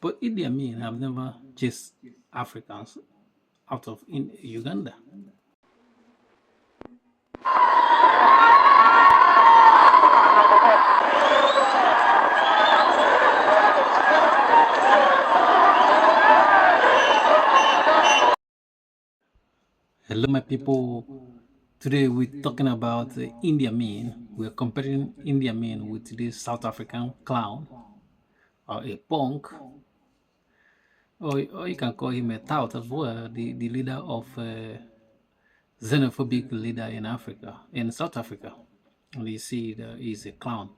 But Idi Amin have never chased Africans out of Uganda. Hello, my people. Today we're talking about Idi Amin. We're comparing Idi Amin with this South African clown or a punk, or you can call him a tout as well, the leader of xenophobic leader in Africa, in South Africa. And you see, he's a clown.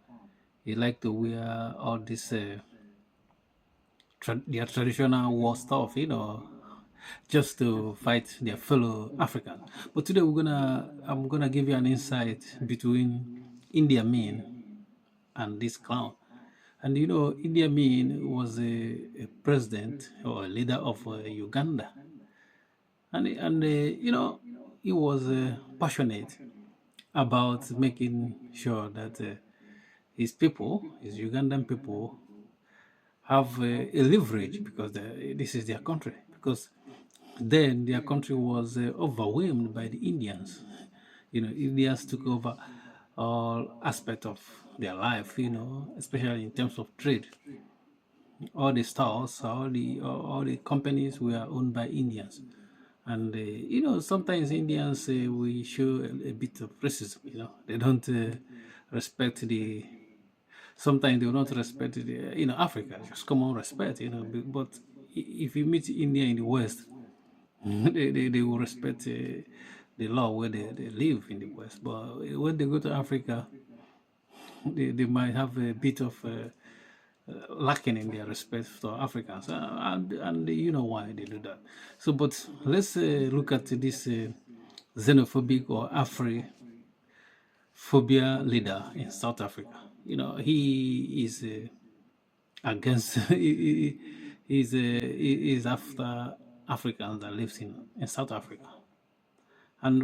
He like to wear all this their traditional war stuff, just to fight their fellow Africans. But today I'm gonna give you an insight between Idi Amin and this clown. And Idi Amin was a president or a leader of Uganda, and he was passionate about making sure that his people, his Ugandan people, have a leverage because this is their country. Because then their country was overwhelmed by the Indians. Indians took over all aspects of their life. Especially in terms of trade. All the stores, all the companies were owned by Indians. And sometimes Indians we show a bit of racism. They don't respect the. Sometimes they will not respect the. Africa, just common respect. But if you meet India in the West, they will respect the law where they live in the West. But when they go to Africa, they might have a bit of lacking in their respect for Africans, and you know why they do that. So, but let's look at this xenophobic or Afrophobia leader in South Africa. He is against, he is after Africans that lives in South Africa. And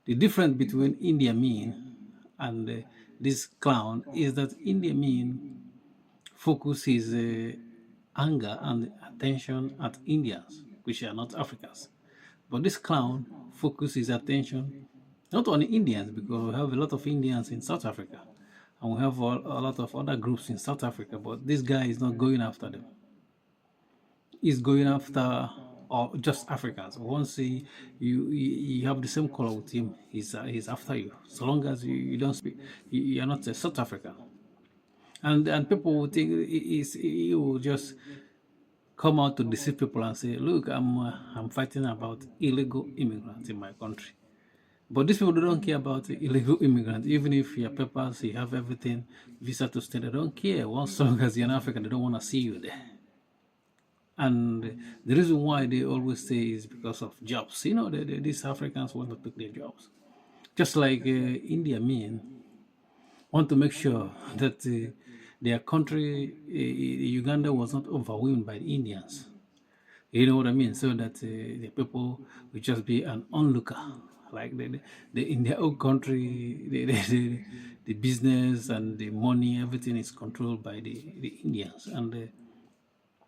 the difference between Idi Amin and this clown is that Idi Amin focuses anger and attention at Indians, which are not Africans. But this clown focuses attention not on Indians, because we have a lot of Indians in South Africa, and we have a lot of other groups in South Africa, but this guy is not going after them. He's going after just Africans. Once you have the same color with him, he's after you. So long as you don't speak, you're not a South African. And people will think he will just come out to deceive people and say, "Look, I'm fighting about illegal immigrants in my country." But these people don't care about illegal immigrants. Even if you have papers, you have everything, visa to stay, they don't care. Once long as you're an African, they don't want to see you there. And the reason why they always say is because of jobs. These Africans want to take their jobs. Just like Idi Amin want to make sure that their country, Uganda, was not overwhelmed by the Indians. You know what I mean? So that the people will just be an onlooker. Like in their own country, the business and the money, everything is controlled by the Indians. And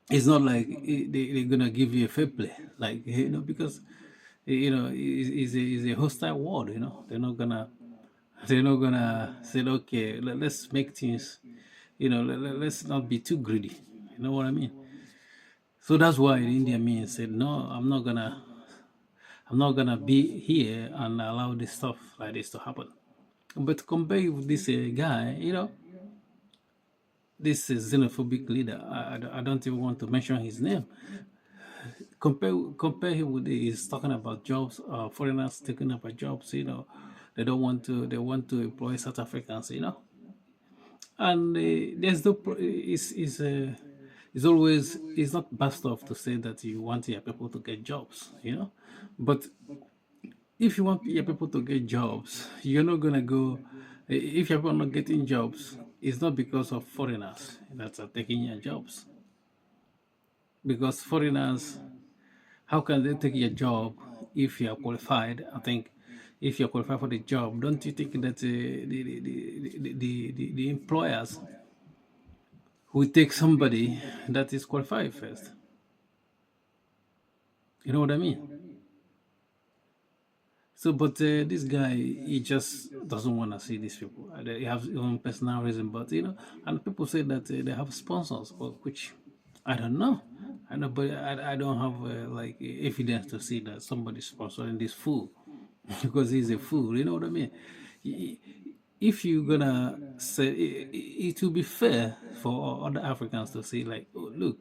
it's not like they're gonna give you a fair play, like because it's a hostile world. They're not gonna say, okay, let's make things, let's not be too greedy. You know what I mean? So that's why Idi Amin said, no, I'm not gonna be here and allow this stuff like this to happen. But compare with this guy, this xenophobic leader, I don't even want to mention his name. Compare him with he's talking about jobs, foreigners taking up jobs. They want to employ South Africans. And there's no. It's not bad stuff to say that you want your people to get jobs. But if you want your people to get jobs, you're not gonna go. If your people are not getting jobs, it's not because of foreigners that are taking your jobs. Because foreigners, how can they take your job if you are qualified? I think if you're qualified for the job, don't you think that the employers we take somebody that is qualified first. You know what I mean? So, but this guy, he just doesn't want to see these people. He has his own personal reason, but and people say that they have sponsors, but which I don't know. I know, but I don't have like evidence to see that somebody's sponsoring this fool because he's a fool. You know what I mean? He- If you're gonna say it will be fair for other Africans to say like, oh, look,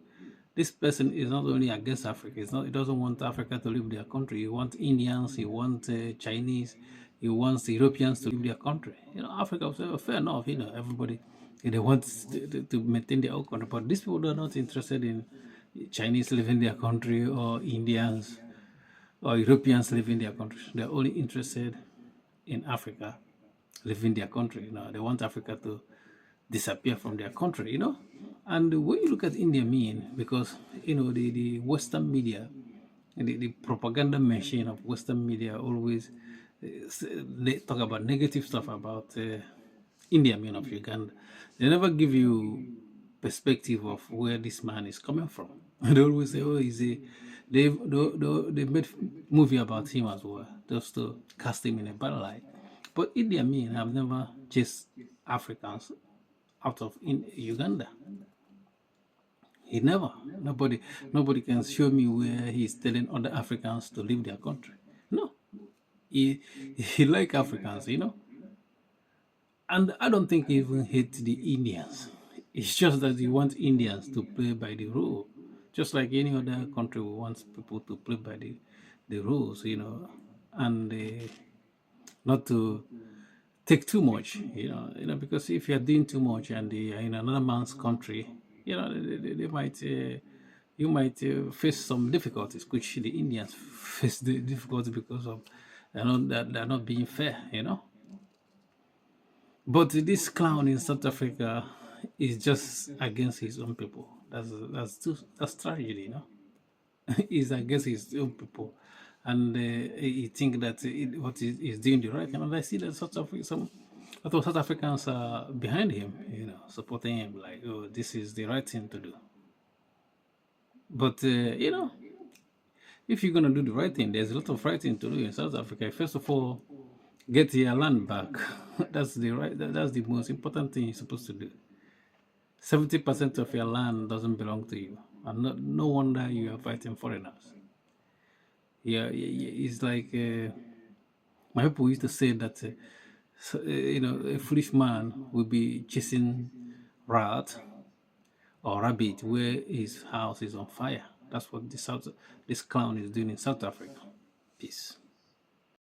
this person is not only against Africa. It's not. He doesn't want Africa to leave their country. He wants Indians. He wants Chinese. He wants Europeans to leave their country. Africa was fair enough. Everybody they want to maintain their own country, but these people are not interested in Chinese leaving their country or Indians or Europeans leaving their country. They're only interested in Africa leaving their country. They want Africa to disappear from their country. And when you look at India, because the Western media, the propaganda machine of Western media always they talk about negative stuff about India, of Uganda. They never give you perspective of where this man is coming from. They always say, "Oh, he's a." They made movie about him as well, just to cast him in a bad light. But Idi Amin have never chased Africans out of Uganda. He never. Nobody can show me where he's telling other Africans to leave their country. No, he like Africans. And I don't think he even hate the Indians. It's just that he wants Indians to play by the rule, just like any other country wants people to play by the rules, and not to take too much, because if you're doing too much and you're in another man's country, they might, you might face some difficulties, which the Indians face the difficulty because of they're not being fair. But this clown in South Africa is just against his own people. That's tragedy. He's against his own people, and he think that what he's doing the right thing. And I see that some lot of South Africans are behind him, supporting him, like, oh, this is the right thing to do. But if you're gonna do the right thing, there's a lot of right thing to do in South Africa. First of all, get your land back. That's the most important thing you're supposed to do. 70% of your land doesn't belong to you, and no wonder you are fighting foreigners. Yeah, it's like my people used to say that a foolish man will be chasing rat or rabbit where his house is on fire. That's what this clown is doing in South Africa. Peace.